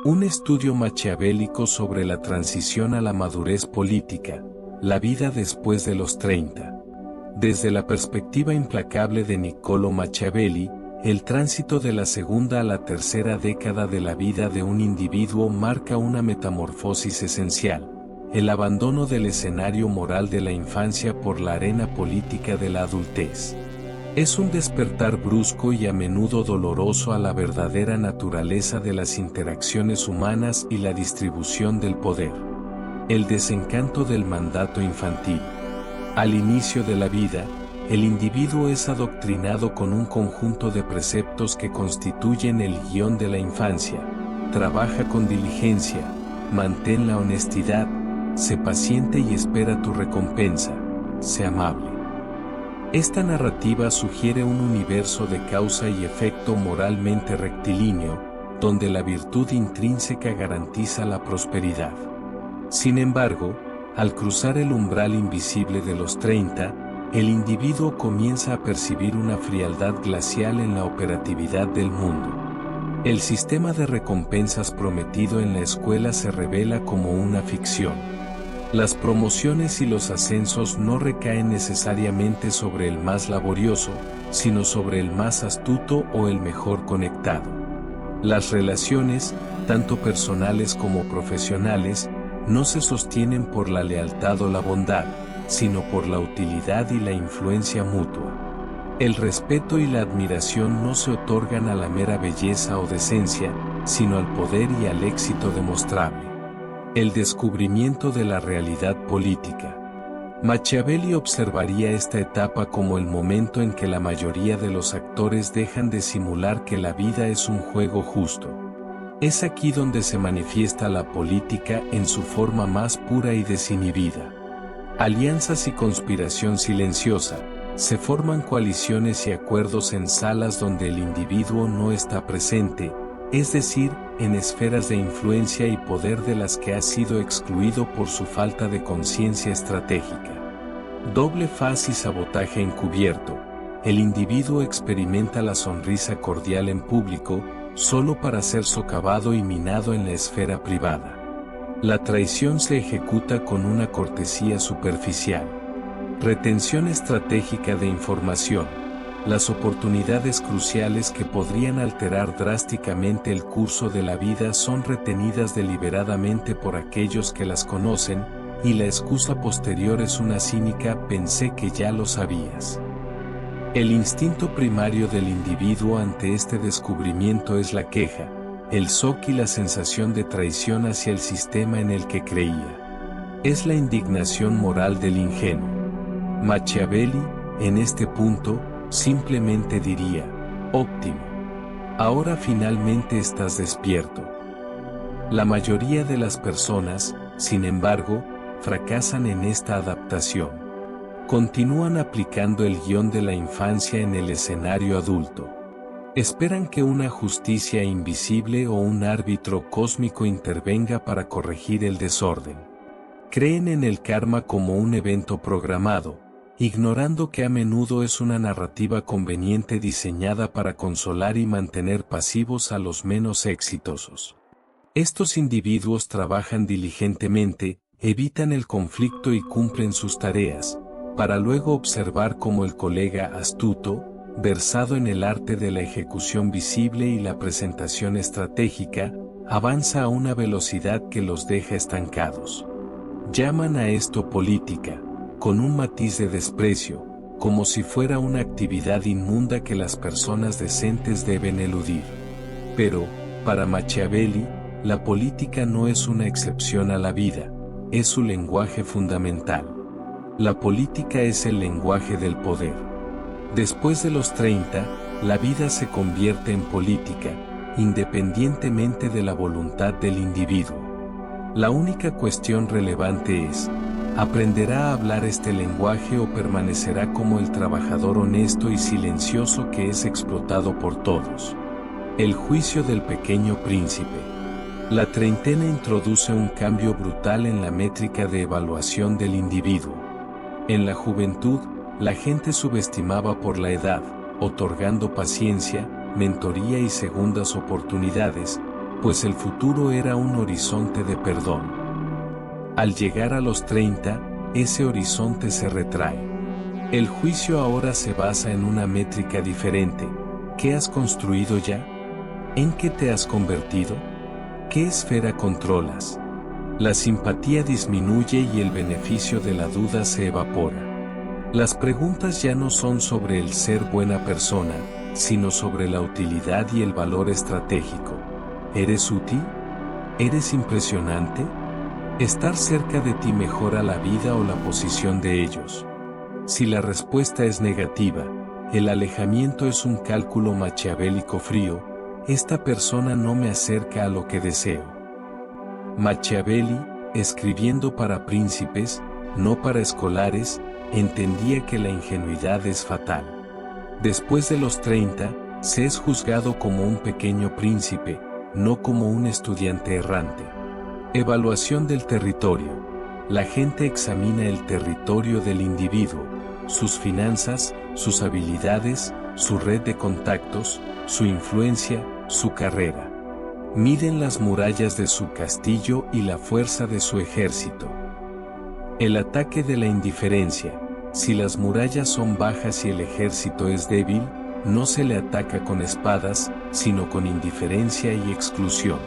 Un estudio maquiavélico sobre la transición a la madurez política, la vida después de los 30. Desde la perspectiva implacable de Niccolò Machiavelli, el tránsito de la segunda a la tercera década de la vida de un individuo marca una metamorfosis esencial, el abandono del escenario moral de la infancia por la arena política de la adultez. Es un despertar brusco y a menudo doloroso a la verdadera naturaleza de las interacciones humanas y la distribución del poder. El desencanto del mandato infantil. Al inicio de la vida, el individuo es adoctrinado con un conjunto de preceptos que constituyen el guión de la infancia. Trabaja con diligencia, mantén la honestidad, sé paciente y espera tu recompensa, sé amable. Esta narrativa sugiere un universo de causa y efecto moralmente rectilíneo, donde la virtud intrínseca garantiza la prosperidad. Sin embargo, al cruzar el umbral invisible de los 30, el individuo comienza a percibir una frialdad glacial en la operatividad del mundo. El sistema de recompensas prometido en la escuela se revela como una ficción. Las promociones y los ascensos no recaen necesariamente sobre el más laborioso, sino sobre el más astuto o el mejor conectado. Las relaciones, tanto personales como profesionales, no se sostienen por la lealtad o la bondad, sino por la utilidad y la influencia mutua. El respeto y la admiración no se otorgan a la mera belleza o decencia, sino al poder y al éxito demostrable. El descubrimiento de la realidad política. Machiavelli observaría esta etapa como el momento en que la mayoría de los actores dejan de simular que la vida es un juego justo. Es aquí donde se manifiesta la política en su forma más pura y desinhibida. Alianzas y conspiración silenciosa, se forman coaliciones y acuerdos en salas donde el individuo no está presente, es decir, en esferas de influencia y poder de las que ha sido excluido por su falta de conciencia estratégica. Doble faz y sabotaje encubierto. El individuo experimenta la sonrisa cordial en público, solo para ser socavado y minado en la esfera privada. La traición se ejecuta con una cortesía superficial. Retención estratégica de información. Las oportunidades cruciales que podrían alterar drásticamente el curso de la vida son retenidas deliberadamente por aquellos que las conocen, y la excusa posterior es una cínica «pensé que ya lo sabías». El instinto primario del individuo ante este descubrimiento es la queja, el shock y la sensación de traición hacia el sistema en el que creía. Es la indignación moral del ingenuo. Machiavelli, en este punto, simplemente diría, óptimo. Ahora finalmente estás despierto. La mayoría de las personas, sin embargo, fracasan en esta adaptación. Continúan aplicando el guión de la infancia en el escenario adulto. Esperan que una justicia invisible o un árbitro cósmico intervenga para corregir el desorden. Creen en el karma como un evento programado, ignorando que a menudo es una narrativa conveniente diseñada para consolar y mantener pasivos a los menos exitosos. Estos individuos trabajan diligentemente, evitan el conflicto y cumplen sus tareas, para luego observar cómo el colega astuto, versado en el arte de la ejecución visible y la presentación estratégica, avanza a una velocidad que los deja estancados. Llaman a esto política, con un matiz de desprecio, como si fuera una actividad inmunda que las personas decentes deben eludir. Pero, para Machiavelli, la política no es una excepción a la vida, es su lenguaje fundamental. La política es el lenguaje del poder. Después de los 30, la vida se convierte en política, independientemente de la voluntad del individuo. La única cuestión relevante es, ¿aprenderá a hablar este lenguaje o permanecerá como el trabajador honesto y silencioso que es explotado por todos? El juicio del pequeño príncipe. La treintena introduce un cambio brutal en la métrica de evaluación del individuo. En la juventud, la gente subestimaba por la edad, otorgando paciencia, mentoría y segundas oportunidades, pues el futuro era un horizonte de perdón. Al llegar a los 30, ese horizonte se retrae. El juicio ahora se basa en una métrica diferente. ¿Qué has construido ya? ¿En qué te has convertido? ¿Qué esfera controlas? La simpatía disminuye y el beneficio de la duda se evapora. Las preguntas ya no son sobre el ser buena persona, sino sobre la utilidad y el valor estratégico. ¿Eres útil? ¿Eres impresionante? ¿Estar cerca de ti mejora la vida o la posición de ellos? Si la respuesta es negativa, el alejamiento es un cálculo maquiavélico frío. Esta persona no me acerca a lo que deseo. Machiavelli, escribiendo para príncipes, no para escolares, entendía que la ingenuidad es fatal. Después de los 30, se es juzgado como un pequeño príncipe, no como un estudiante errante. Evaluación del territorio. La gente examina el territorio del individuo, sus finanzas, sus habilidades, su red de contactos, su influencia, su carrera. Miden las murallas de su castillo y la fuerza de su ejército. El ataque de la indiferencia. Si las murallas son bajas y el ejército es débil, no se le ataca con espadas, sino con indiferencia y exclusión.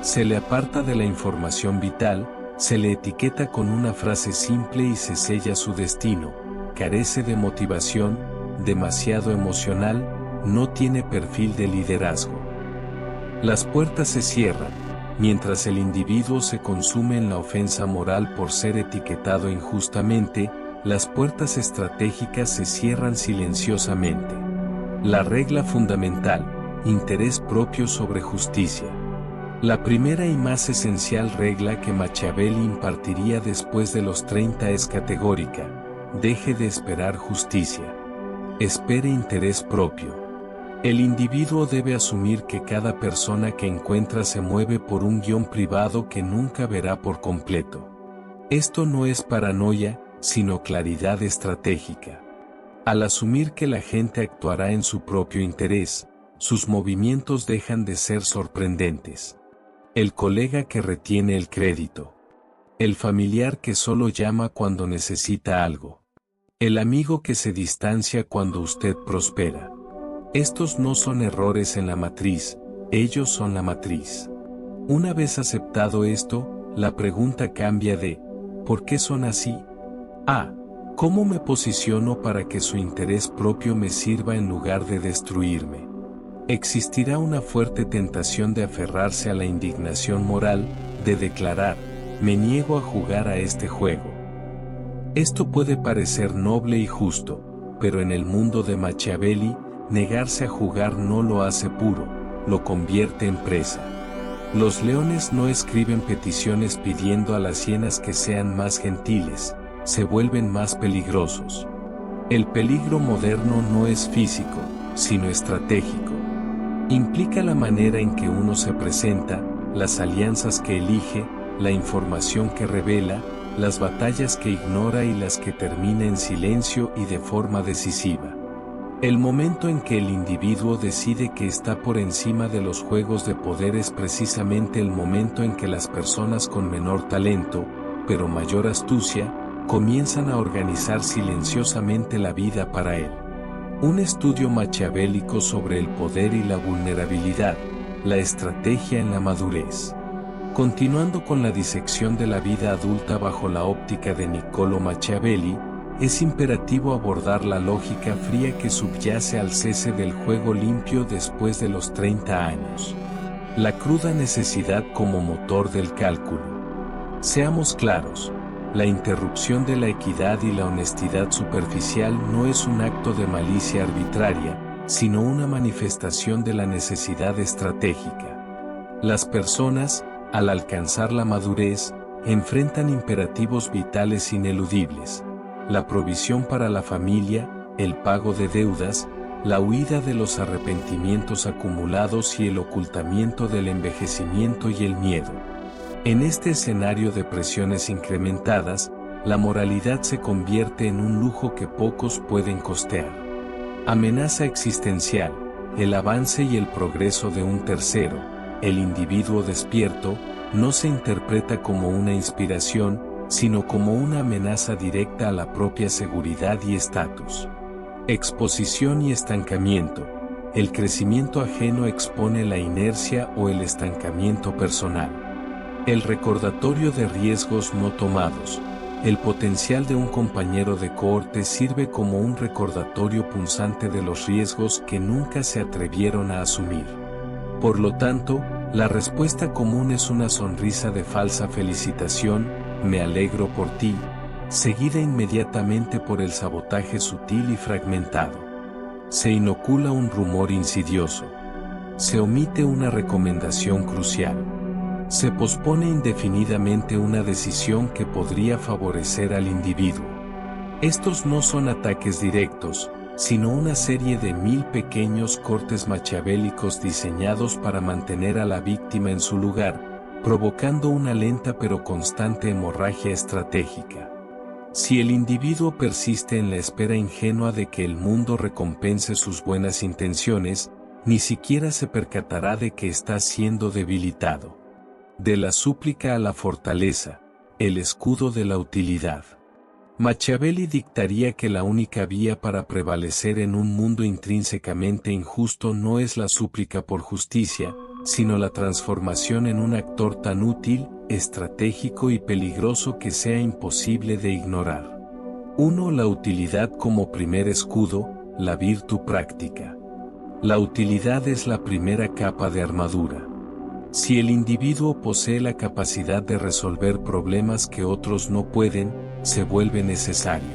Se le aparta de la información vital, se le etiqueta con una frase simple y se sella su destino. Carece de motivación, demasiado emocional, no tiene perfil de liderazgo. Las puertas se cierran, mientras el individuo se consume en la ofensa moral por ser etiquetado injustamente, las puertas estratégicas se cierran silenciosamente. La regla fundamental, interés propio sobre justicia. La primera y más esencial regla que Machiavelli impartiría después de los 30 es categórica: deje de esperar justicia. Espere interés propio. El individuo debe asumir que cada persona que encuentra se mueve por un guión privado que nunca verá por completo. Esto no es paranoia, sino claridad estratégica. Al asumir que la gente actuará en su propio interés, sus movimientos dejan de ser sorprendentes. El colega que retiene el crédito. El familiar que solo llama cuando necesita algo. El amigo que se distancia cuando usted prospera. Estos no son errores en la matriz, ellos son la matriz. Una vez aceptado esto, la pregunta cambia de ¿por qué son así? A. ¿Cómo me posiciono para que su interés propio me sirva en lugar de destruirme? Existirá una fuerte tentación de aferrarse a la indignación moral, de declarar, me niego a jugar a este juego. Esto puede parecer noble y justo, pero en el mundo de Machiavelli, negarse a jugar no lo hace puro, lo convierte en presa. Los leones no escriben peticiones pidiendo a las hienas que sean más gentiles, se vuelven más peligrosos. El peligro moderno no es físico, sino estratégico. Implica la manera en que uno se presenta, las alianzas que elige, la información que revela, las batallas que ignora y las que termina en silencio y de forma decisiva. El momento en que el individuo decide que está por encima de los juegos de poder es precisamente el momento en que las personas con menor talento, pero mayor astucia, comienzan a organizar silenciosamente la vida para él. Un estudio maquiavélico sobre el poder y la vulnerabilidad, la estrategia en la madurez. Continuando con la disección de la vida adulta bajo la óptica de Niccolò Machiavelli, es imperativo abordar la lógica fría que subyace al cese del juego limpio después de los 30 años. La cruda necesidad como motor del cálculo. Seamos claros, la interrupción de la equidad y la honestidad superficial no es un acto de malicia arbitraria, sino una manifestación de la necesidad estratégica. Las personas, al alcanzar la madurez, enfrentan imperativos vitales ineludibles. La provisión para la familia, el pago de deudas, la huida de los arrepentimientos acumulados y el ocultamiento del envejecimiento y el miedo. En este escenario de presiones incrementadas, la moralidad se convierte en un lujo que pocos pueden costear. Amenaza existencial, el avance y el progreso de un tercero, el individuo despierto, no se interpreta como una inspiración, sino como una amenaza directa a la propia seguridad y estatus. Exposición y estancamiento. El crecimiento ajeno expone la inercia o el estancamiento personal. El recordatorio de riesgos no tomados. El potencial de un compañero de cohorte sirve como un recordatorio punzante de los riesgos que nunca se atrevieron a asumir. Por lo tanto, la respuesta común es una sonrisa de falsa felicitación, me alegro por ti, seguida inmediatamente por el sabotaje sutil y fragmentado. Se inocula un rumor insidioso. Se omite una recomendación crucial. Se pospone indefinidamente una decisión que podría favorecer al individuo. Estos no son ataques directos, sino una serie de 1000 pequeños cortes maquiavélicos diseñados para mantener a la víctima en su lugar, provocando una lenta pero constante hemorragia estratégica. Si el individuo persiste en la espera ingenua de que el mundo recompense sus buenas intenciones, ni siquiera se percatará de que está siendo debilitado. De la súplica a la fortaleza, el escudo de la utilidad. Machiavelli dictaría que la única vía para prevalecer en un mundo intrínsecamente injusto no es la súplica por justicia, sino la transformación en un actor tan útil, estratégico y peligroso que sea imposible de ignorar. 1. La utilidad como primer escudo, la virtud práctica. La utilidad es la primera capa de armadura. Si el individuo posee la capacidad de resolver problemas que otros no pueden, se vuelve necesario.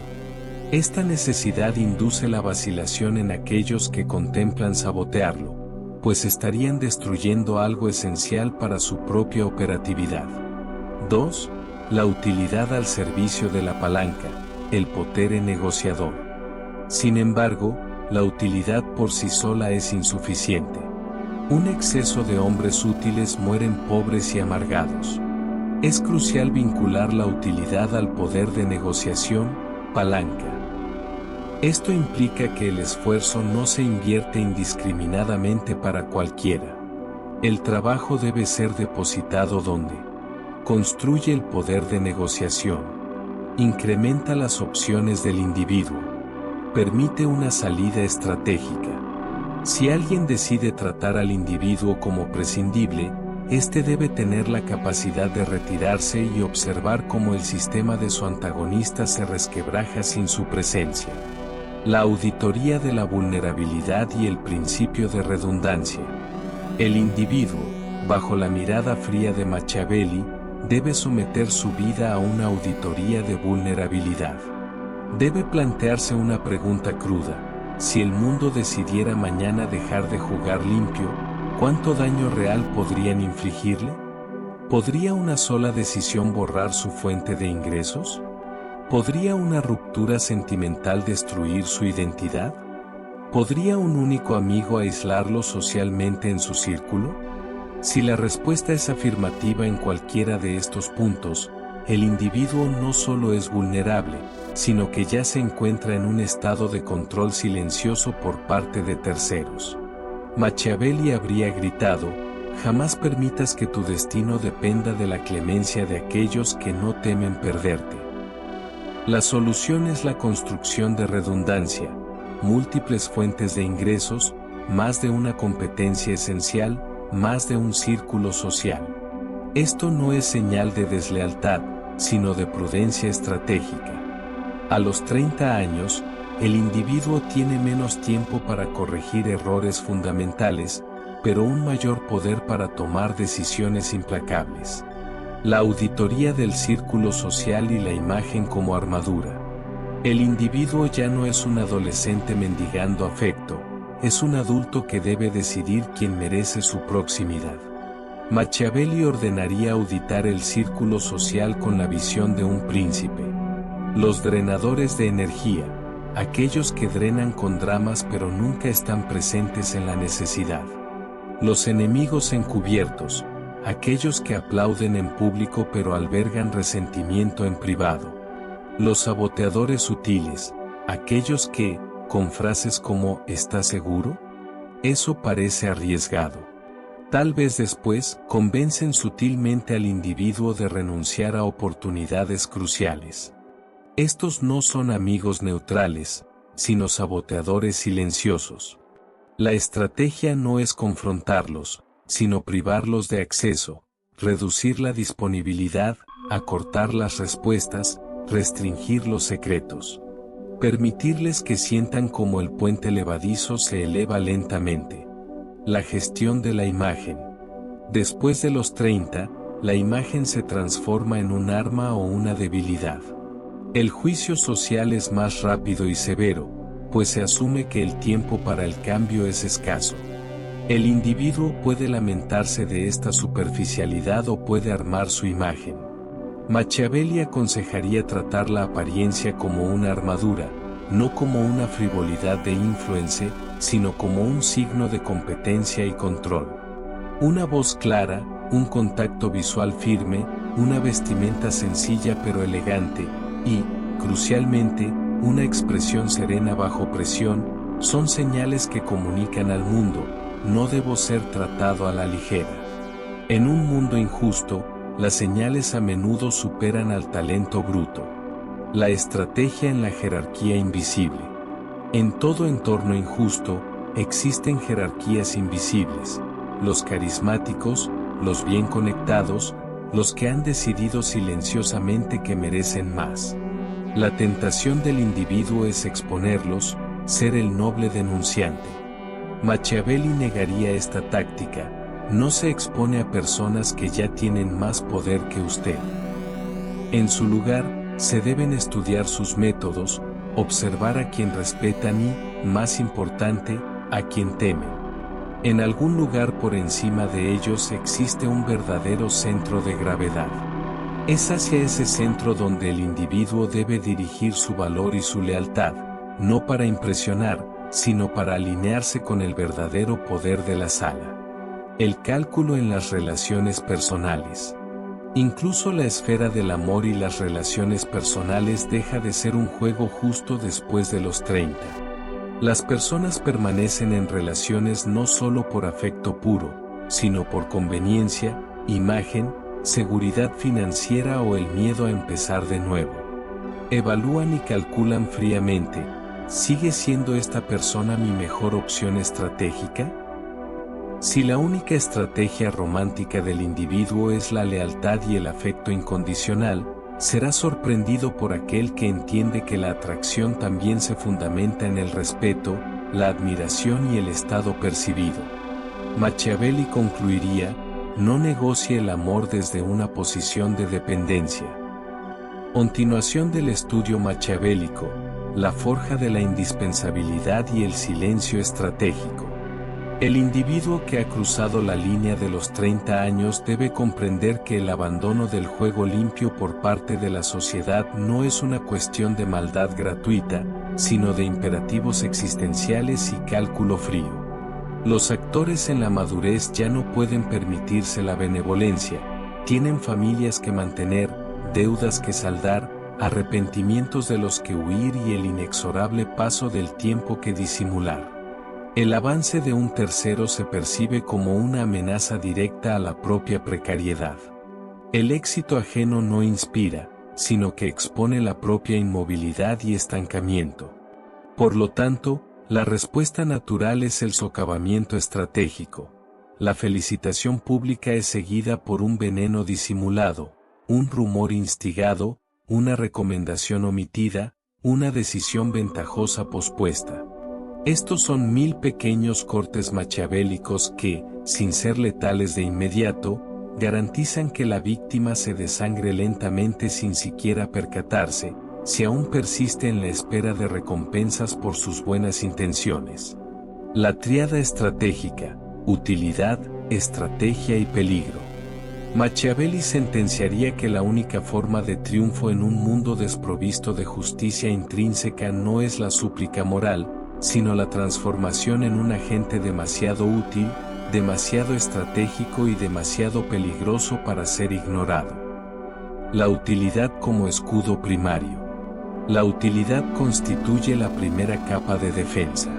Esta necesidad induce la vacilación en aquellos que contemplan sabotearlo, pues estarían destruyendo algo esencial para su propia operatividad. 2. La utilidad al servicio de la palanca, el potere negociador. Sin embargo, la utilidad por sí sola es insuficiente. Un exceso de hombres útiles mueren pobres y amargados. Es crucial vincular la utilidad al poder de negociación, palanca. Esto implica que el esfuerzo no se invierte indiscriminadamente para cualquiera. El trabajo debe ser depositado donde construye el poder de negociación, incrementa las opciones del individuo, permite una salida estratégica. Si alguien decide tratar al individuo como prescindible, éste debe tener la capacidad de retirarse y observar cómo el sistema de su antagonista se resquebraja sin su presencia. La auditoría de la vulnerabilidad y el principio de redundancia. El individuo, bajo la mirada fría de Machiavelli, debe someter su vida a una auditoría de vulnerabilidad. Debe plantearse una pregunta cruda: si el mundo decidiera mañana dejar de jugar limpio, ¿cuánto daño real podrían infligirle? ¿Podría una sola decisión borrar su fuente de ingresos? ¿Podría una ruptura sentimental destruir su identidad? ¿Podría un único amigo aislarlo socialmente en su círculo? Si la respuesta es afirmativa en cualquiera de estos puntos, el individuo no solo es vulnerable, sino que ya se encuentra en un estado de control silencioso por parte de terceros. Machiavelli habría gritado: jamás permitas que tu destino dependa de la clemencia de aquellos que no temen perderte. La solución es la construcción de redundancia, múltiples fuentes de ingresos, más de una competencia esencial, más de un círculo social. Esto no es señal de deslealtad, sino de prudencia estratégica. A los 30 años, el individuo tiene menos tiempo para corregir errores fundamentales, pero un mayor poder para tomar decisiones implacables. La auditoría del círculo social y la imagen como armadura. El individuo ya no es un adolescente mendigando afecto, es un adulto que debe decidir quién merece su proximidad. Machiavelli ordenaría auditar el círculo social con la visión de un príncipe. Los drenadores de energía, aquellos que drenan con dramas pero nunca están presentes en la necesidad. Los enemigos encubiertos, aquellos que aplauden en público pero albergan resentimiento en privado. Los saboteadores sutiles, aquellos que, con frases como ¿estás seguro? Eso parece arriesgado. Tal vez después, convencen sutilmente al individuo de renunciar a oportunidades cruciales. Estos no son amigos neutrales, sino saboteadores silenciosos. La estrategia no es confrontarlos, sino privarlos de acceso, reducir la disponibilidad, acortar las respuestas, restringir los secretos. Permitirles que sientan como el puente levadizo se eleva lentamente. La gestión de la imagen. Después de los 30, la imagen se transforma en un arma o una debilidad. El juicio social es más rápido y severo, pues se asume que el tiempo para el cambio es escaso. El individuo puede lamentarse de esta superficialidad o puede armar su imagen. Machiavelli aconsejaría tratar la apariencia como una armadura, no como una frivolidad de influencia, sino como un signo de competencia y control. Una voz clara, un contacto visual firme, una vestimenta sencilla pero elegante, y, crucialmente, una expresión serena bajo presión, son señales que comunican al mundo: no debo ser tratado a la ligera. En un mundo injusto, las señales a menudo superan al talento bruto. La estrategia en la jerarquía invisible. En todo entorno injusto, existen jerarquías invisibles: los carismáticos, los bien conectados, los que han decidido silenciosamente que merecen más. La tentación del individuo es exponerlos, ser el noble denunciante. Machiavelli negaría esta táctica: no se expone a personas que ya tienen más poder que usted. En su lugar, se deben estudiar sus métodos, observar a quien respetan y, más importante, a quien temen. En algún lugar por encima de ellos existe un verdadero centro de gravedad. Es hacia ese centro donde el individuo debe dirigir su valor y su lealtad, no para impresionar, sino para alinearse con el verdadero poder de la sala. El cálculo en las relaciones personales. Incluso la esfera del amor y las relaciones personales deja de ser un juego justo después de los 30. Las personas permanecen en relaciones no solo por afecto puro, sino por conveniencia, imagen, seguridad financiera o el miedo a empezar de nuevo. Evalúan y calculan fríamente: ¿sigue siendo esta persona mi mejor opción estratégica? Si la única estrategia romántica del individuo es la lealtad y el afecto incondicional, será sorprendido por aquel que entiende que la atracción también se fundamenta en el respeto, la admiración y el estado percibido. Machiavelli concluiría: no negocie el amor desde una posición de dependencia. Continuación del estudio machiavélico: la forja de la indispensabilidad y el silencio estratégico. El individuo que ha cruzado la línea de los 30 años debe comprender que el abandono del juego limpio por parte de la sociedad no es una cuestión de maldad gratuita, sino de imperativos existenciales y cálculo frío. Los actores en la madurez ya no pueden permitirse la benevolencia, tienen familias que mantener, deudas que saldar, arrepentimientos de los que huir y el inexorable paso del tiempo que disimular. El avance de un tercero se percibe como una amenaza directa a la propia precariedad. El éxito ajeno no inspira, sino que expone la propia inmovilidad y estancamiento. Por lo tanto, la respuesta natural es el socavamiento estratégico. La felicitación pública es seguida por un veneno disimulado, un rumor instigado, una recomendación omitida, una decisión ventajosa pospuesta. Estos son 1000 pequeños cortes machiavélicos que, sin ser letales de inmediato, garantizan que la víctima se desangre lentamente sin siquiera percatarse, si aún persiste en la espera de recompensas por sus buenas intenciones. La tríada estratégica: utilidad, estrategia y peligro. Machiavelli sentenciaría que la única forma de triunfo en un mundo desprovisto de justicia intrínseca no es la súplica moral, sino la transformación en un agente demasiado útil, demasiado estratégico y demasiado peligroso para ser ignorado. La utilidad como escudo primario. La utilidad constituye la primera capa de defensa.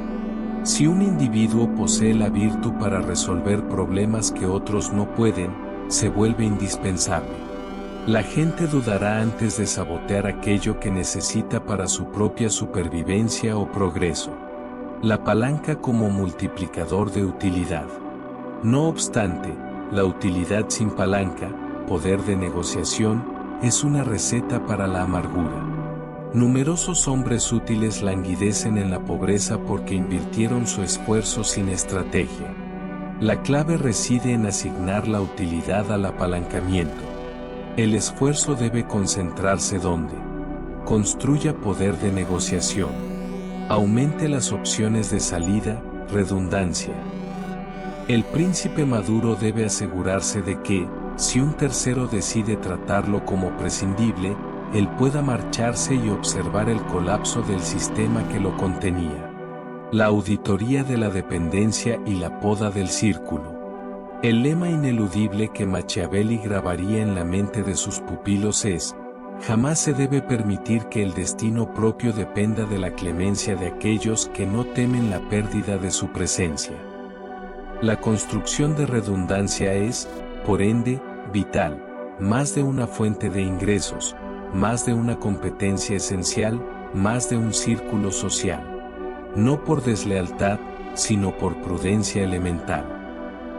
Si un individuo posee la virtud para resolver problemas que otros no pueden, se vuelve indispensable. La gente dudará antes de sabotear aquello que necesita para su propia supervivencia o progreso. La palanca como multiplicador de utilidad. No obstante, la utilidad sin palanca, poder de negociación, es una receta para la amargura. Numerosos hombres útiles languidecen en la pobreza porque invirtieron su esfuerzo sin estrategia. La clave reside en asignar la utilidad al apalancamiento. El esfuerzo debe concentrarse donde construya poder de negociación, aumente las opciones de salida, redundancia. El príncipe maduro debe asegurarse de que, si un tercero decide tratarlo como prescindible, él pueda marcharse y observar el colapso del sistema que lo contenía. La auditoría de la dependencia y la poda del círculo. El lema ineludible que Machiavelli grabaría en la mente de sus pupilos es: jamás se debe permitir que el destino propio dependa de la clemencia de aquellos que no temen la pérdida de su presencia. La construcción de redundancia es, por ende, vital, más de una fuente de ingresos, más de una competencia esencial, más de un círculo social. No por deslealtad, sino por prudencia elemental.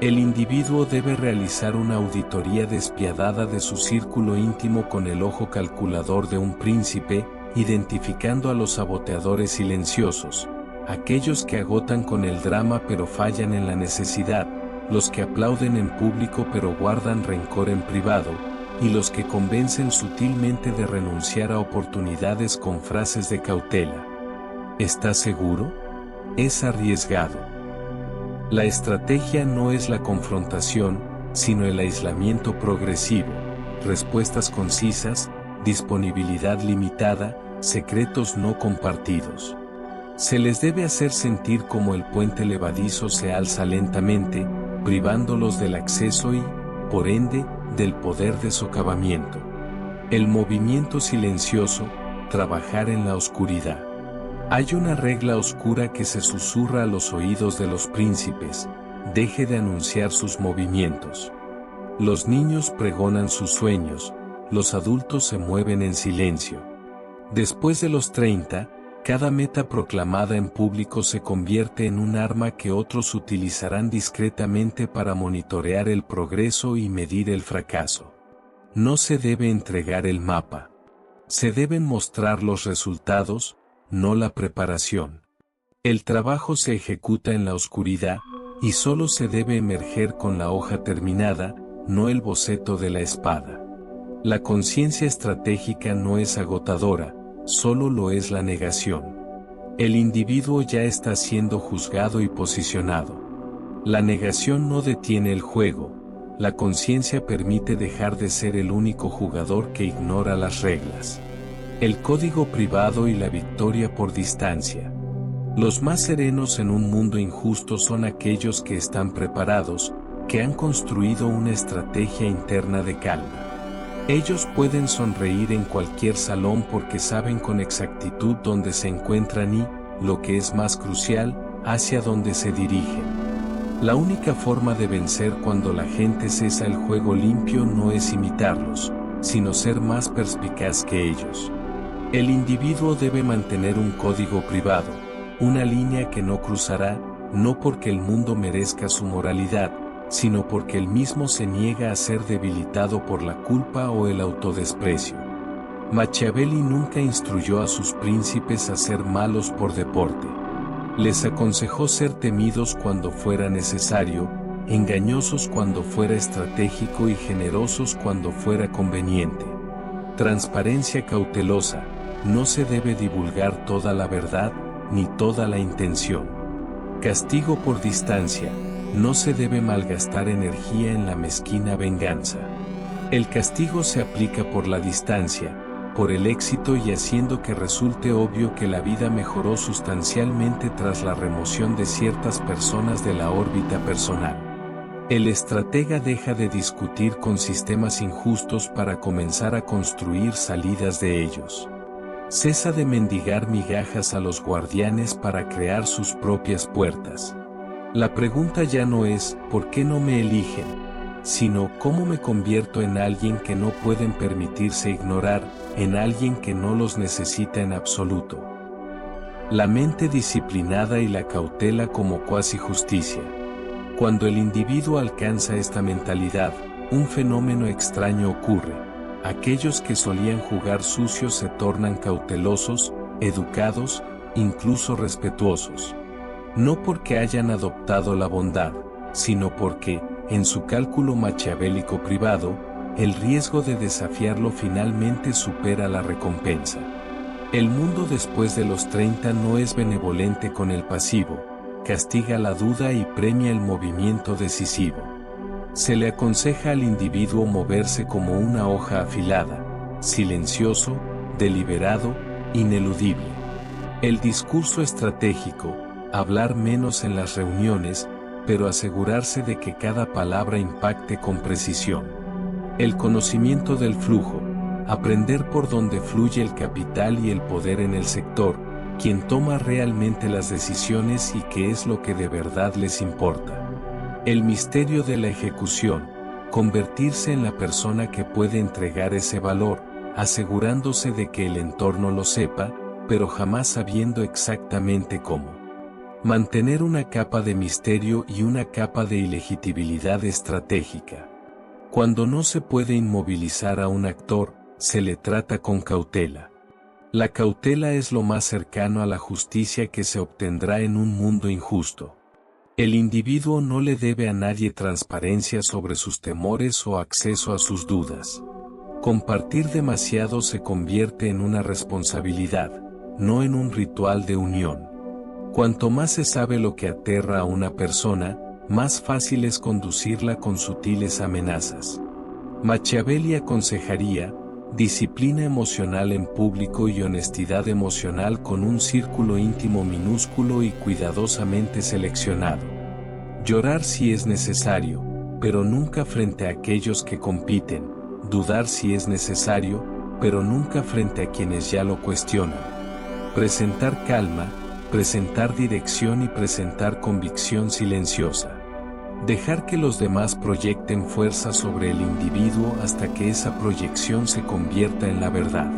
El individuo debe realizar una auditoría despiadada de su círculo íntimo con el ojo calculador de un príncipe, identificando a los saboteadores silenciosos, aquellos que agotan con el drama pero fallan en la necesidad, los que aplauden en público pero guardan rencor en privado, y los que convencen sutilmente de renunciar a oportunidades con frases de cautela. ¿Estás seguro? Es arriesgado. La estrategia no es la confrontación, sino el aislamiento progresivo, respuestas concisas, disponibilidad limitada, secretos no compartidos. Se les debe hacer sentir como el puente levadizo se alza lentamente, privándolos del acceso y, por ende, del poder de socavamiento. El movimiento silencioso, trabajar en la oscuridad. Hay una regla oscura que se susurra a los oídos de los príncipes: deje de anunciar sus movimientos. Los niños pregonan sus sueños, los adultos se mueven en silencio. Después de los 30, cada meta proclamada en público se convierte en un arma que otros utilizarán discretamente para monitorear el progreso y medir el fracaso. No se debe entregar el mapa. Se deben mostrar los resultados, no la preparación. El trabajo se ejecuta en la oscuridad, y solo se debe emerger con la hoja terminada, no el boceto de la espada. La conciencia estratégica no es agotadora, solo lo es la negación. El individuo ya está siendo juzgado y posicionado. La negación no detiene el juego, la conciencia permite dejar de ser el único jugador que ignora las reglas. El código privado y la victoria por distancia. Los más serenos en un mundo injusto son aquellos que están preparados, que han construido una estrategia interna de calma. Ellos pueden sonreír en cualquier salón porque saben con exactitud dónde se encuentran y, lo que es más crucial, hacia dónde se dirigen. La única forma de vencer cuando la gente cesa el juego limpio no es imitarlos, sino ser más perspicaz que ellos. El individuo debe mantener un código privado, una línea que no cruzará, no porque el mundo merezca su moralidad, sino porque él mismo se niega a ser debilitado por la culpa o el autodesprecio. Machiavelli nunca instruyó a sus príncipes a ser malos por deporte. Les aconsejó ser temidos cuando fuera necesario, engañosos cuando fuera estratégico y generosos cuando fuera conveniente. Transparencia cautelosa. No se debe divulgar toda la verdad, ni toda la intención. Castigo por distancia. No se debe malgastar energía en la mezquina venganza. El castigo se aplica por la distancia, por el éxito y haciendo que resulte obvio que la vida mejoró sustancialmente tras la remoción de ciertas personas de la órbita personal. El estratega deja de discutir con sistemas injustos para comenzar a construir salidas de ellos. Cesa de mendigar migajas a los guardianes para crear sus propias puertas. La pregunta ya no es ¿por qué no me eligen?, sino ¿cómo me convierto en alguien que no pueden permitirse ignorar, en alguien que no los necesita en absoluto? La mente disciplinada y la cautela como cuasi justicia. Cuando el individuo alcanza esta mentalidad, un fenómeno extraño ocurre. Aquellos que solían jugar sucios se tornan cautelosos, educados, incluso respetuosos. No porque hayan adoptado la bondad, sino porque, en su cálculo maquiavélico privado, el riesgo de desafiarlo finalmente supera la recompensa. El mundo después de los 30 no es benevolente con el pasivo, castiga la duda y premia el movimiento decisivo. Se le aconseja al individuo moverse como una hoja afilada, silencioso, deliberado, ineludible. El discurso estratégico, hablar menos en las reuniones, pero asegurarse de que cada palabra impacte con precisión. El conocimiento del flujo, aprender por dónde fluye el capital y el poder en el sector, quien toma realmente las decisiones y qué es lo que de verdad les importa. El misterio de la ejecución, convertirse en la persona que puede entregar ese valor, asegurándose de que el entorno lo sepa, pero jamás sabiendo exactamente cómo. Mantener una capa de misterio y una capa de ilegitimidad estratégica. Cuando no se puede inmovilizar a un actor, se le trata con cautela. La cautela es lo más cercano a la justicia que se obtendrá en un mundo injusto. El individuo no le debe a nadie transparencia sobre sus temores o acceso a sus dudas. Compartir demasiado se convierte en una responsabilidad, no en un ritual de unión. Cuanto más se sabe lo que aterra a una persona, más fácil es conducirla con sutiles amenazas. Machiavelli aconsejaría, disciplina emocional en público y honestidad emocional con un círculo íntimo minúsculo y cuidadosamente seleccionado. Llorar si es necesario, pero nunca frente a aquellos que compiten, dudar si es necesario, pero nunca frente a quienes ya lo cuestionan. Presentar calma, presentar dirección y presentar convicción silenciosa. Dejar que los demás proyecten fuerza sobre el individuo hasta que esa proyección se convierta en la verdad.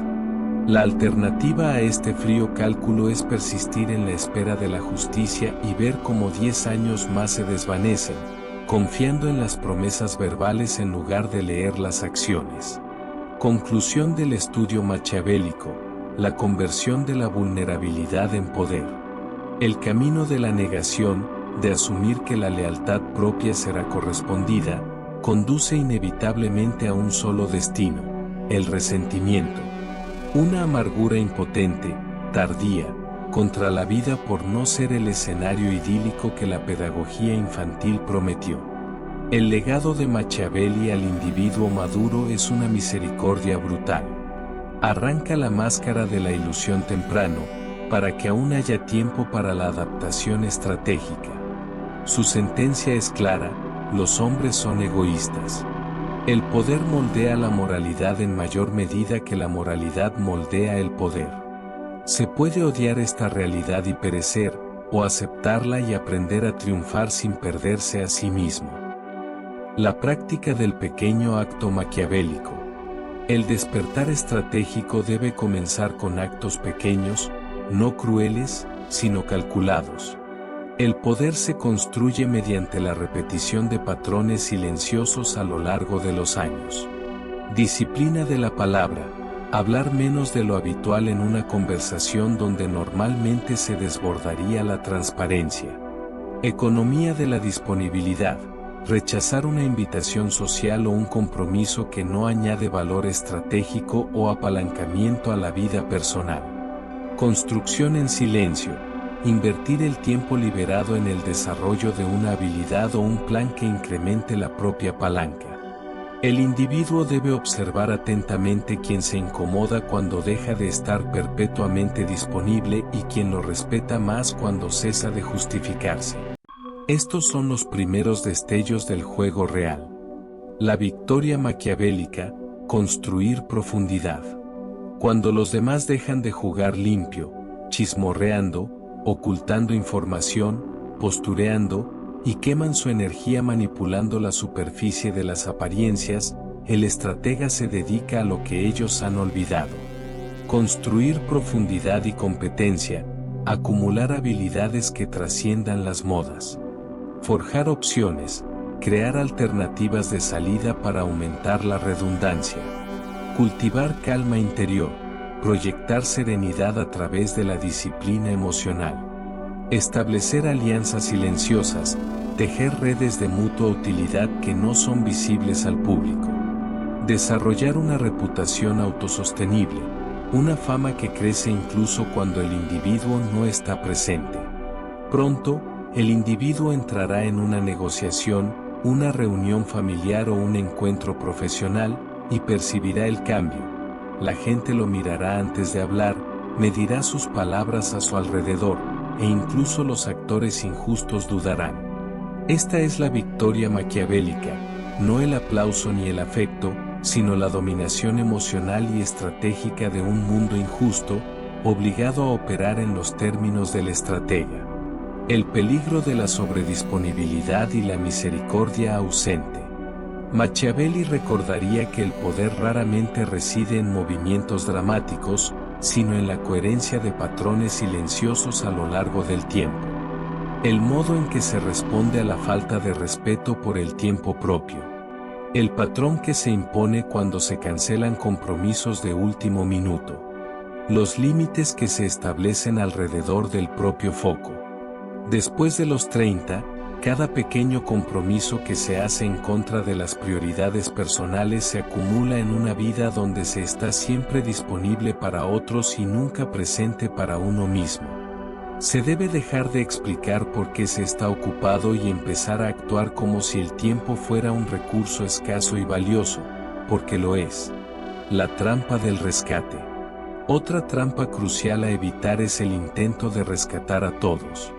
La alternativa a este frío cálculo es persistir en la espera de la justicia y ver cómo 10 años más se desvanecen, confiando en las promesas verbales en lugar de leer las acciones. Conclusión del estudio maquiavélico: la conversión de la vulnerabilidad en poder. El camino de la negación, de asumir que la lealtad propia será correspondida, conduce inevitablemente a un solo destino: el resentimiento. Una amargura impotente, tardía, contra la vida por no ser el escenario idílico que la pedagogía infantil prometió. El legado de Machiavelli al individuo maduro es una misericordia brutal. Arranca la máscara de la ilusión temprano, para que aún haya tiempo para la adaptación estratégica. Su sentencia es clara: los hombres son egoístas. El poder moldea la moralidad en mayor medida que la moralidad moldea el poder. Se puede odiar esta realidad y perecer, o aceptarla y aprender a triunfar sin perderse a sí mismo. La práctica del pequeño acto maquiavélico. El despertar estratégico debe comenzar con actos pequeños, no crueles, sino calculados. El poder se construye mediante la repetición de patrones silenciosos a lo largo de los años. Disciplina de la palabra: hablar menos de lo habitual en una conversación donde normalmente se desbordaría la transparencia. Economía de la disponibilidad: rechazar una invitación social o un compromiso que no añade valor estratégico o apalancamiento a la vida personal. Construcción en silencio: invertir el tiempo liberado en el desarrollo de una habilidad o un plan que incremente la propia palanca. El individuo debe observar atentamente quién se incomoda cuando deja de estar perpetuamente disponible y quién lo respeta más cuando cesa de justificarse. Estos son los primeros destellos del juego real. La victoria maquiavélica: construir profundidad. Cuando los demás dejan de jugar limpio, chismorreando, ocultando información, postureando, y queman su energía manipulando la superficie de las apariencias, el estratega se dedica a lo que ellos han olvidado. Construir profundidad y competencia, acumular habilidades que trasciendan las modas. Forjar opciones, crear alternativas de salida para aumentar la redundancia. Cultivar calma interior, proyectar serenidad a través de la disciplina emocional. Establecer alianzas silenciosas, tejer redes de mutua utilidad que no son visibles al público. Desarrollar una reputación autosostenible, una fama que crece incluso cuando el individuo no está presente. Pronto, el individuo entrará en una negociación, una reunión familiar o un encuentro profesional, y percibirá el cambio. La gente lo mirará antes de hablar, medirá sus palabras a su alrededor, e incluso los actores injustos dudarán. Esta es la victoria maquiavélica, no el aplauso ni el afecto, sino la dominación emocional y estratégica de un mundo injusto, obligado a operar en los términos del estratega. El peligro de la sobredisponibilidad y la misericordia ausente. Machiavelli recordaría que el poder raramente reside en movimientos dramáticos, sino en la coherencia de patrones silenciosos a lo largo del tiempo. El modo en que se responde a la falta de respeto por el tiempo propio. El patrón que se impone cuando se cancelan compromisos de último minuto. Los límites que se establecen alrededor del propio foco. Después de los 30, cada pequeño compromiso que se hace en contra de las prioridades personales se acumula en una vida donde se está siempre disponible para otros y nunca presente para uno mismo. Se debe dejar de explicar por qué se está ocupado y empezar a actuar como si el tiempo fuera un recurso escaso y valioso, porque lo es. La trampa del rescate. Otra trampa crucial a evitar es el intento de rescatar a todos.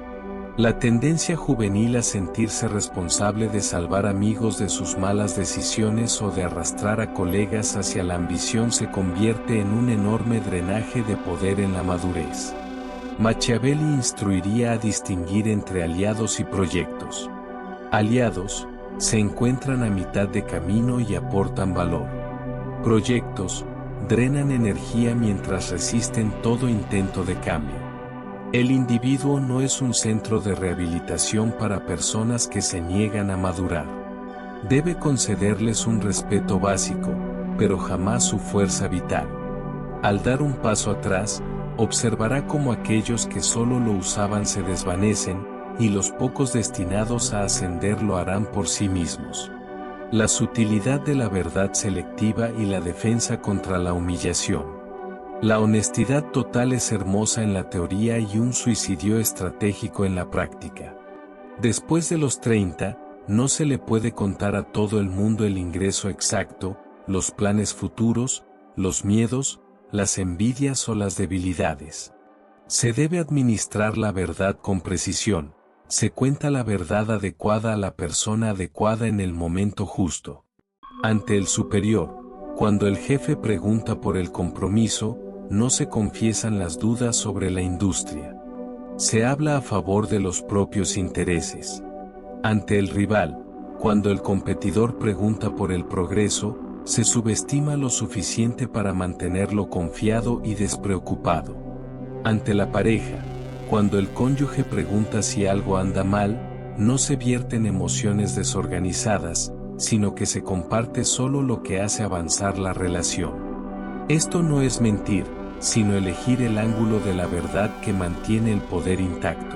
La tendencia juvenil a sentirse responsable de salvar amigos de sus malas decisiones o de arrastrar a colegas hacia la ambición se convierte en un enorme drenaje de poder en la madurez. Machiavelli instruiría a distinguir entre aliados y proyectos. Aliados, se encuentran a mitad de camino y aportan valor. Proyectos, drenan energía mientras resisten todo intento de cambio. El individuo no es un centro de rehabilitación para personas que se niegan a madurar. Debe concederles un respeto básico, pero jamás su fuerza vital. Al dar un paso atrás, observará cómo aquellos que solo lo usaban se desvanecen, y los pocos destinados a ascender lo harán por sí mismos. La sutilidad de la verdad selectiva y la defensa contra la humillación. La honestidad total es hermosa en la teoría y un suicidio estratégico en la práctica. Después de los 30, no se le puede contar a todo el mundo el ingreso exacto, los planes futuros, los miedos, las envidias o las debilidades. Se debe administrar la verdad con precisión, se cuenta la verdad adecuada a la persona adecuada en el momento justo. Ante el superior, cuando el jefe pregunta por el compromiso, no se confiesan las dudas sobre la industria. Se habla a favor de los propios intereses. Ante el rival, cuando el competidor pregunta por el progreso, se subestima lo suficiente para mantenerlo confiado y despreocupado. Ante la pareja, cuando el cónyuge pregunta si algo anda mal, no se vierten emociones desorganizadas, sino que se comparte solo lo que hace avanzar la relación. Esto no es mentir, sino elegir el ángulo de la verdad que mantiene el poder intacto.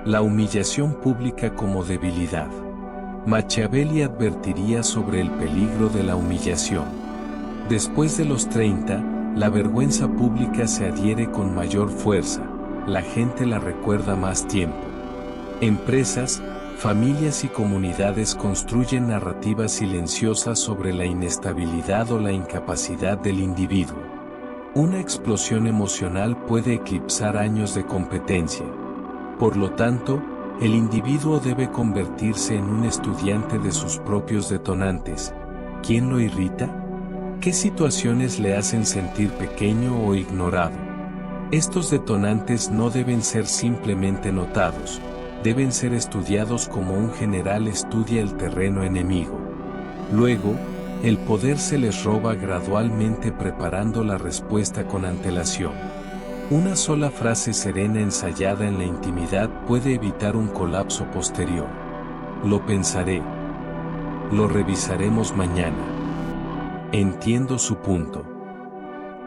La humillación pública como debilidad. Machiavelli advertiría sobre el peligro de la humillación. Después de los 30, la vergüenza pública se adhiere con mayor fuerza, la gente la recuerda más tiempo. Empresas, familias y comunidades construyen narrativas silenciosas sobre la inestabilidad o la incapacidad del individuo. Una explosión emocional puede eclipsar años de competencia. Por lo tanto, el individuo debe convertirse en un estudiante de sus propios detonantes. ¿Quién lo irrita? ¿Qué situaciones le hacen sentir pequeño o ignorado? Estos detonantes no deben ser simplemente notados, deben ser estudiados como un general estudia el terreno enemigo. Luego, el poder se les roba gradualmente preparando la respuesta con antelación. Una sola frase serena ensayada en la intimidad puede evitar un colapso posterior. Lo pensaré. Lo revisaremos mañana. Entiendo su punto.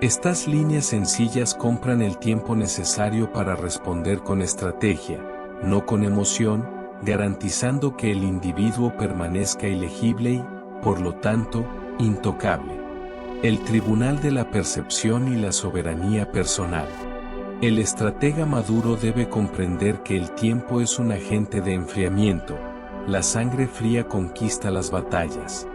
Estas líneas sencillas compran el tiempo necesario para responder con estrategia, no con emoción, garantizando que el individuo permanezca ilegible y, por lo tanto, intocable. El tribunal de la percepción y la soberanía personal. El estratega maduro debe comprender que el tiempo es un agente de enfriamiento, la sangre fría conquista las batallas.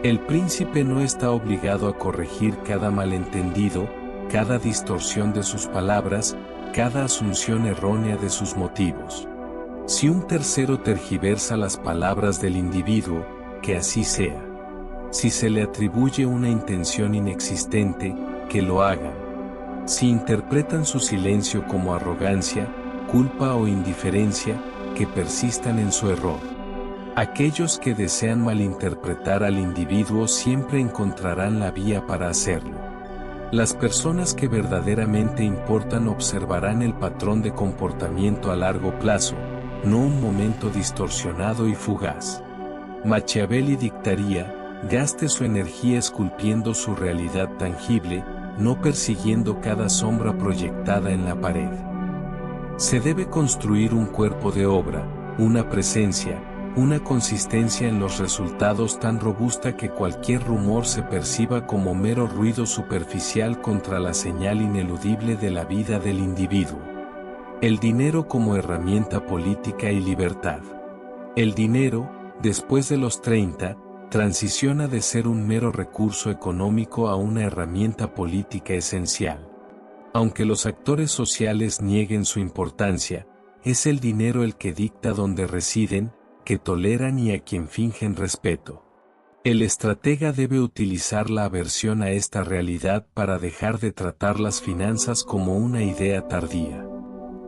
El príncipe no está obligado a corregir cada malentendido, cada distorsión de sus palabras, cada asunción errónea de sus motivos. Si un tercero tergiversa las palabras del individuo, que así sea. Si se le atribuye una intención inexistente, que lo hagan. Si interpretan su silencio como arrogancia, culpa o indiferencia, que persistan en su error. Aquellos que desean malinterpretar al individuo siempre encontrarán la vía para hacerlo. Las personas que verdaderamente importan observarán el patrón de comportamiento a largo plazo, no un momento distorsionado y fugaz. Machiavelli dictaría: gaste su energía esculpiendo su realidad tangible, no persiguiendo cada sombra proyectada en la pared. Se debe construir un cuerpo de obra, una presencia, una consistencia en los resultados tan robusta que cualquier rumor se perciba como mero ruido superficial contra la señal ineludible de la vida del individuo. El dinero como herramienta política y libertad. El dinero, después de los 30, transiciona de ser un mero recurso económico a una herramienta política esencial. Aunque los actores sociales nieguen su importancia, es el dinero el que dicta dónde residen, que toleran y a quien fingen respeto. El estratega debe utilizar la aversión a esta realidad para dejar de tratar las finanzas como una idea tardía.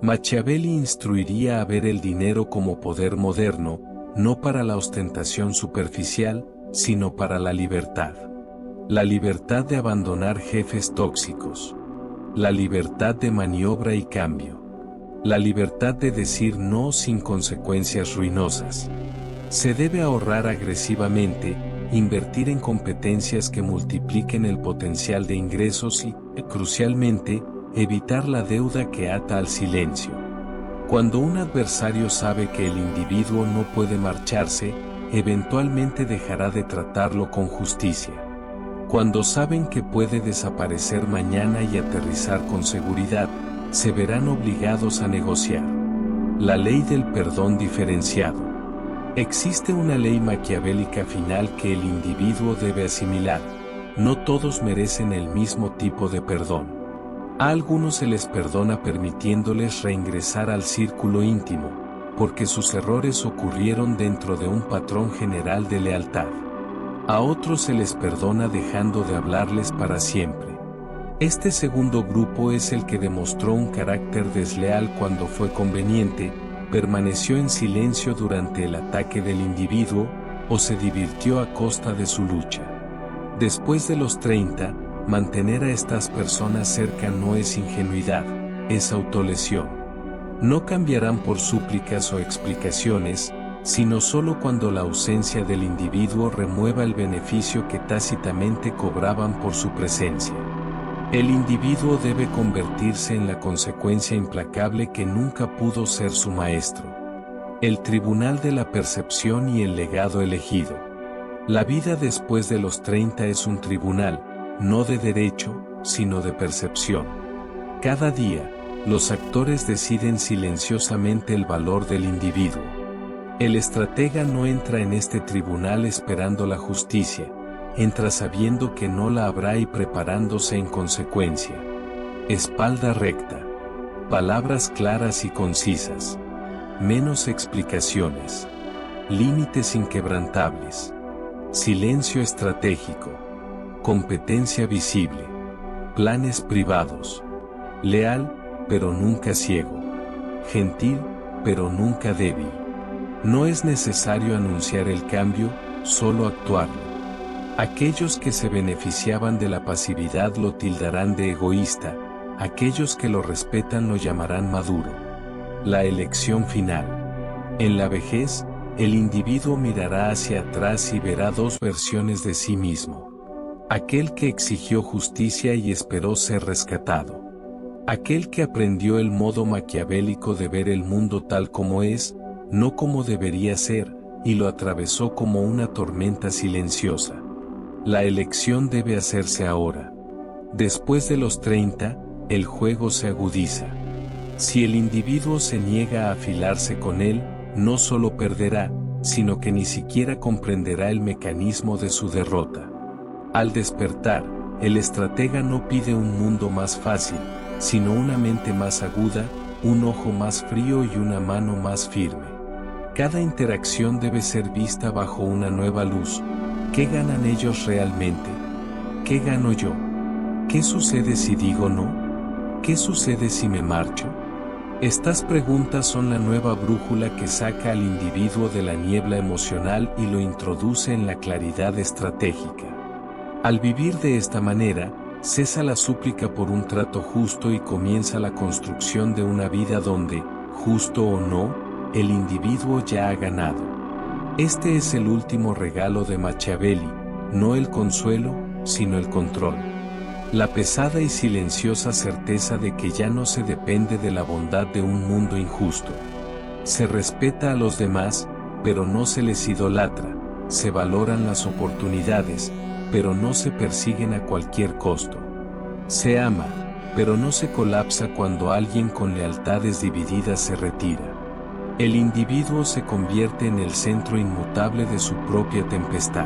Machiavelli instruiría a ver el dinero como poder moderno, no para la ostentación superficial, sino para la libertad. La libertad de abandonar jefes tóxicos. La libertad de maniobra y cambio. La libertad de decir no sin consecuencias ruinosas. Se debe ahorrar agresivamente, invertir en competencias que multipliquen el potencial de ingresos y, crucialmente, evitar la deuda que ata al silencio. Cuando un adversario sabe que el individuo no puede marcharse, eventualmente dejará de tratarlo con justicia. Cuando saben que puede desaparecer mañana y aterrizar con seguridad, se verán obligados a negociar. La ley del perdón diferenciado. Existe una ley maquiavélica final que el individuo debe asimilar. No todos merecen el mismo tipo de perdón. A algunos se les perdona permitiéndoles reingresar al círculo íntimo, porque sus errores ocurrieron dentro de un patrón general de lealtad. A otros se les perdona dejando de hablarles para siempre. Este segundo grupo es el que demostró un carácter desleal cuando fue conveniente, permaneció en silencio durante el ataque del individuo, o se divirtió a costa de su lucha. Después de los 30, mantener a estas personas cerca no es ingenuidad, es autolesión. No cambiarán por súplicas o explicaciones, sino solo cuando la ausencia del individuo remueva el beneficio que tácitamente cobraban por su presencia. El individuo debe convertirse en la consecuencia implacable que nunca pudo ser su maestro. El tribunal de la percepción y el legado elegido. La vida después de los 30 es un tribunal, no de derecho, sino de percepción. Cada día, los actores deciden silenciosamente el valor del individuo. El estratega no entra en este tribunal esperando la justicia, entra sabiendo que no la habrá y preparándose en consecuencia. Espalda recta. Palabras claras y concisas. Menos explicaciones. Límites inquebrantables. Silencio estratégico. competencia visible, planes privados, leal, pero nunca ciego, gentil, pero nunca débil. No es necesario anunciar el cambio, solo actuarlo. Aquellos que se beneficiaban de la pasividad lo tildarán de egoísta, aquellos que lo respetan lo llamarán maduro. La elección final. En la vejez, el individuo mirará hacia atrás y verá dos versiones de sí mismo. Aquel que exigió justicia y esperó ser rescatado. Aquel que aprendió el modo maquiavélico de ver el mundo tal como es, no como debería ser, y lo atravesó como una tormenta silenciosa. La elección debe hacerse ahora. Después de los 30, el juego se agudiza. Si el individuo se niega a afilarse con él, no solo perderá, sino que ni siquiera comprenderá el mecanismo de su derrota. Al despertar, el estratega no pide un mundo más fácil, sino una mente más aguda, un ojo más frío y una mano más firme. Cada interacción debe ser vista bajo una nueva luz. ¿Qué ganan ellos realmente? ¿Qué gano yo? ¿Qué sucede si digo no? ¿Qué sucede si me marcho? Estas preguntas son la nueva brújula que saca al individuo de la niebla emocional y lo introduce en la claridad estratégica. Al vivir de esta manera, cesa la súplica por un trato justo y comienza la construcción de una vida donde, justo o no, el individuo ya ha ganado. Este es el último regalo de Machiavelli, no el consuelo, sino el control. La pesada y silenciosa certeza de que ya no se depende de la bondad de un mundo injusto. Se respeta a los demás, pero no se les idolatra, se valoran las oportunidades, pero no se persiguen a cualquier costo. Se ama, pero no se colapsa cuando alguien con lealtades divididas se retira. El individuo se convierte en el centro inmutable de su propia tempestad.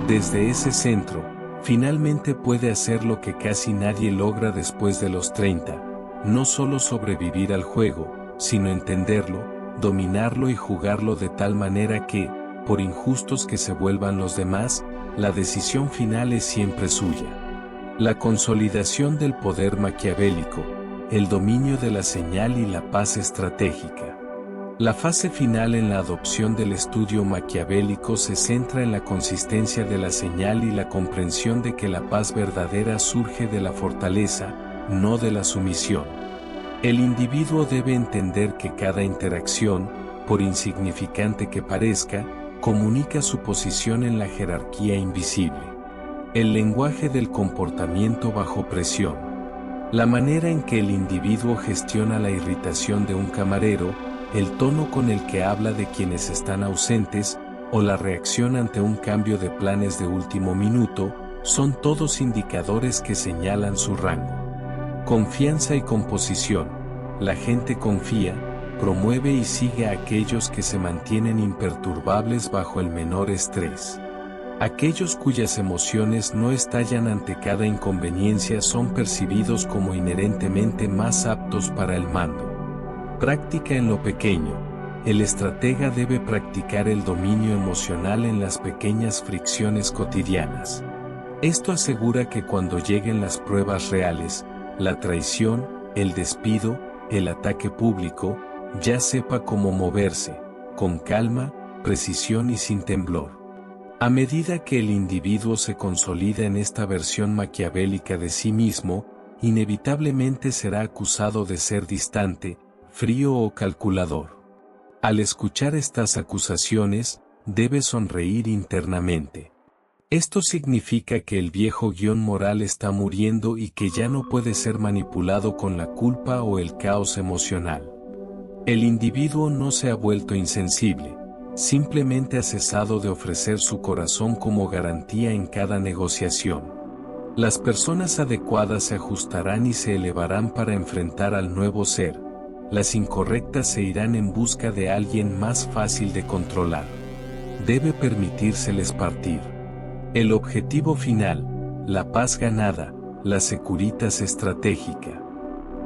Desde ese centro, finalmente puede hacer lo que casi nadie logra después de los 30, no solo sobrevivir al juego, sino entenderlo, dominarlo y jugarlo de tal manera que, por injustos que se vuelvan los demás, la decisión final es siempre suya. La consolidación del poder maquiavélico, el dominio de la señal y la paz estratégica. La fase final en la adopción del estudio maquiavélico se centra en la consistencia de la señal y la comprensión de que la paz verdadera surge de la fortaleza, no de la sumisión. El individuo debe entender que cada interacción, por insignificante que parezca, comunica su posición en la jerarquía invisible. El lenguaje del comportamiento bajo presión. La manera en que el individuo gestiona la irritación de un camarero, el tono con el que habla de quienes están ausentes, o la reacción ante un cambio de planes de último minuto, son todos indicadores que señalan su rango. Confianza y composición. La gente confía, promueve y sigue a aquellos que se mantienen imperturbables bajo el menor estrés. Aquellos cuyas emociones no estallan ante cada inconveniencia son percibidos como inherentemente más aptos para el mando. Práctica en lo pequeño. El estratega debe practicar el dominio emocional en las pequeñas fricciones cotidianas. Esto asegura que cuando lleguen las pruebas reales, la traición, el despido, el ataque público, ya sepa cómo moverse, con calma, precisión y sin temblor. A medida que el individuo se consolida en esta versión maquiavélica de sí mismo, inevitablemente será acusado de ser distante, frío o calculador. Al escuchar estas acusaciones, debe sonreír internamente. Esto significa que el viejo guión moral está muriendo y que ya no puede ser manipulado con la culpa o el caos emocional. El individuo no se ha vuelto insensible, simplemente ha cesado de ofrecer su corazón como garantía en cada negociación. Las personas adecuadas se ajustarán y se elevarán para enfrentar al nuevo ser. Las incorrectas se irán en busca de alguien más fácil de controlar. Debe permitírseles partir. El objetivo final, la paz ganada, la securitas estratégica.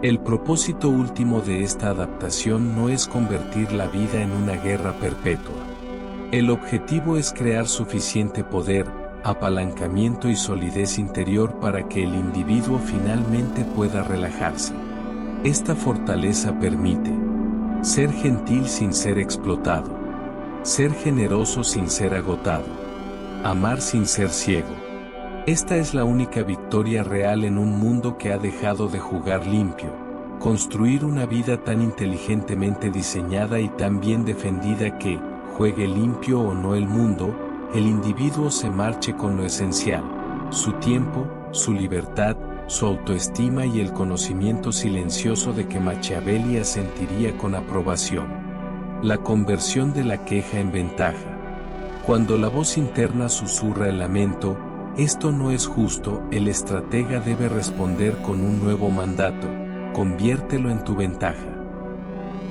El propósito último de esta adaptación no es convertir la vida en una guerra perpetua. El objetivo es crear suficiente poder, apalancamiento y solidez interior para que el individuo finalmente pueda relajarse. Esta fortaleza permite ser gentil sin ser explotado, ser generoso sin ser agotado, amar sin ser ciego. Esta es la única victoria real en un mundo que ha dejado de jugar limpio, construir una vida tan inteligentemente diseñada y tan bien defendida que, juegue limpio o no el mundo, el individuo se marche con lo esencial, su tiempo, su libertad, su autoestima y el conocimiento silencioso de que Machiavelli asentiría con aprobación. La conversión de la queja en ventaja. Cuando la voz interna susurra el lamento, esto no es justo, el estratega debe responder con un nuevo mandato, conviértelo en tu ventaja.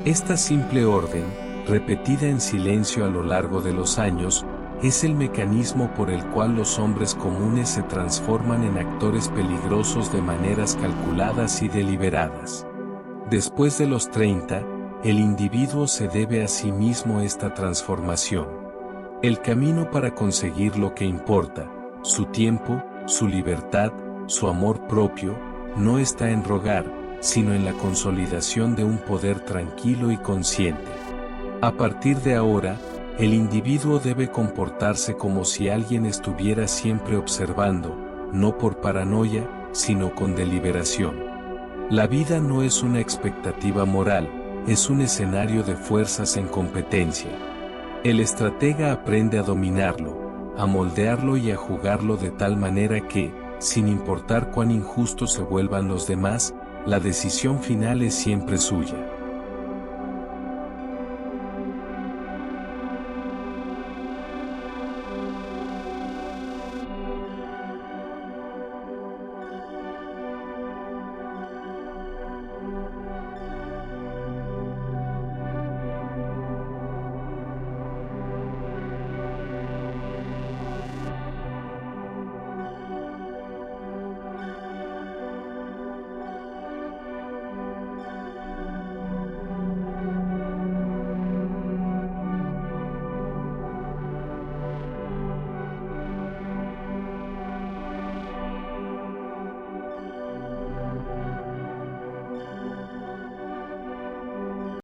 Esta simple orden, repetida en silencio a lo largo de los años, es el mecanismo por el cual los hombres comunes se transforman en actores peligrosos de maneras calculadas y deliberadas. Después de los 30, el individuo se debe a sí mismo esta transformación. El camino para conseguir lo que importa, su tiempo, su libertad, su amor propio, no está en rogar, sino en la consolidación de un poder tranquilo y consciente. A partir de ahora, el individuo debe comportarse como si alguien estuviera siempre observando, no por paranoia, sino con deliberación. La vida no es una expectativa moral, es un escenario de fuerzas en competencia. El estratega aprende a dominarlo, a moldearlo y a jugarlo de tal manera que, sin importar cuán injustos se vuelvan los demás, la decisión final es siempre suya.